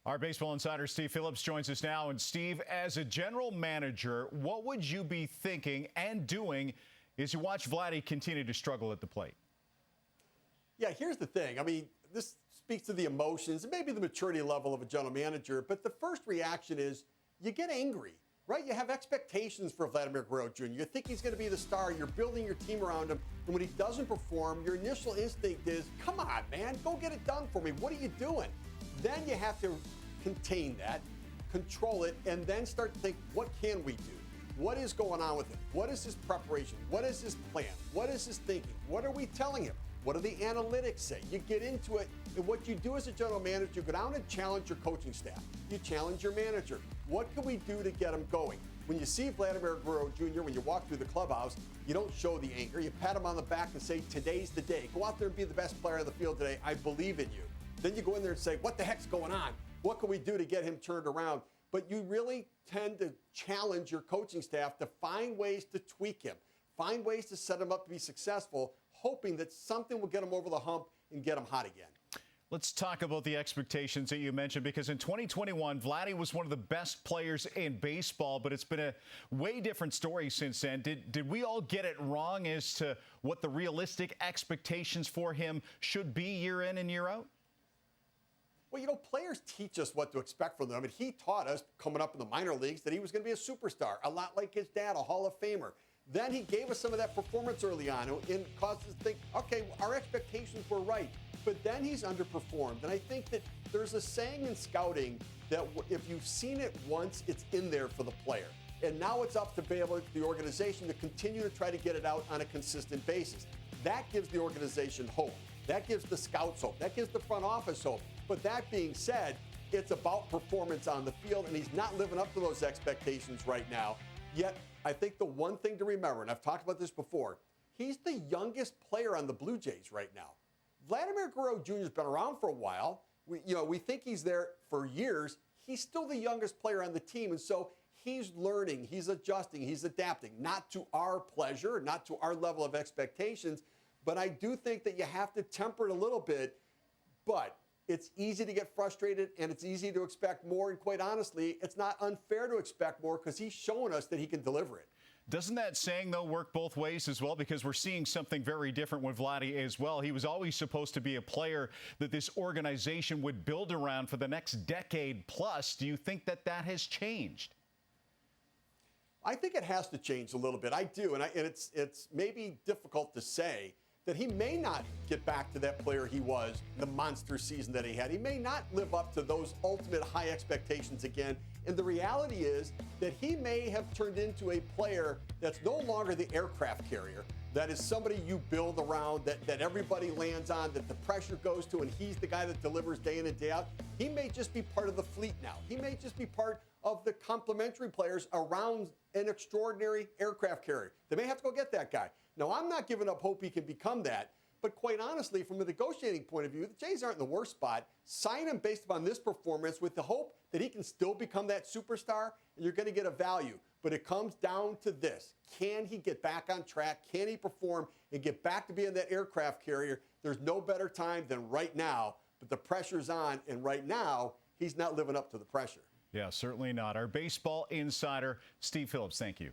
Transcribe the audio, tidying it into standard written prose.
Our baseball insider, Steve Phillips, joins us now. And Steve, as a general manager, what would you be thinking and doing as you watch Vladdy continue to struggle at the plate? Yeah, here's the thing. I mean, this speaks to the emotions and maybe the maturity level of a general manager. But the first reaction is you get angry, right? You have expectations for Vladimir Guerrero Jr. You think he's going to be the star. You're building your team around him. And when he doesn't perform, your initial instinct is, come on, man, go get it done for me. What are you doing? Then you have to contain that, control it, and then start to think, what can we do? What is going on with him? What is his preparation? What is his plan? What is his thinking? What are we telling him? What do the analytics say? You get into it, and what you do as a general manager, you go down and challenge your coaching staff. You challenge your manager. What can we do to get him going? When you see Vladimir Guerrero Jr., when you walk through the clubhouse, you don't show the anger. You pat him on the back and say, today's the day. Go out there and be the best player on the field today. I believe in you. Then you go in there and say, what the heck's going on? What can we do to get him turned around? But you really tend to challenge your coaching staff to find ways to tweak him, find ways to set him up to be successful, hoping that something will get him over the hump and get him hot again. Let's talk about the expectations that you mentioned, because in 2021, Vladdy was one of the best players in baseball, but it's been a way different story since then. Did we all get it wrong as to what the realistic expectations for him should be year in and year out? Well, you know, players teach us what to expect from them. I mean, he taught us coming up in the minor leagues that he was going to be a superstar, a lot like his dad, a Hall of Famer. Then he gave us some of that performance early on and caused us to think, okay, our expectations were right. But then he's underperformed. And I think that there's a saying in scouting that if you've seen it once, it's in there for the player. And now it's up to the organization to continue to try to get it out on a consistent basis. That gives the organization hope. That gives the scouts hope. That gives the front office hope. But that being said, it's about performance on the field, and he's not living up to those expectations right now. Yet, I think the one thing to remember, and I've talked about this before, he's the youngest player on the Blue Jays right now. Vladimir Guerrero Jr. has been around for a while. We think he's there for years. He's still the youngest player on the team, and so he's learning, he's adjusting, he's adapting, not to our pleasure, not to our level of expectations. But I do think that you have to temper it a little bit. But it's easy to get frustrated, and it's easy to expect more. And quite honestly, it's not unfair to expect more because he's showing us that he can deliver it. Doesn't that saying, though, work both ways as well? Because we're seeing something very different with Vladdy as well. He was always supposed to be a player that this organization would build around for the next decade plus. Do you think that that has changed? I think it has to change a little bit. I do. And it's maybe difficult to say that he may not get back to that player he was, the monster season that he had. He may not live up to those ultimate high expectations again. And the reality is that he may have turned into a player that's no longer the aircraft carrier, that is somebody you build around, that everybody lands on, that the pressure goes to, and he's the guy that delivers day in and day out. He may just be part of the fleet now. He may just be part of the complementary players around an extraordinary aircraft carrier. They may have to go get that guy. Now, I'm not giving up hope he can become that, but quite honestly, from a negotiating point of view, the Jays aren't in the worst spot. Sign him based upon this performance with the hope that he can still become that superstar, and you're going to get a value. But it comes down to this. Can he get back on track? Can he perform and get back to being that aircraft carrier? There's no better time than right now, but the pressure's on, and right now, he's not living up to the pressure. Yeah, certainly not. Our baseball insider, Steve Phillips, thank you.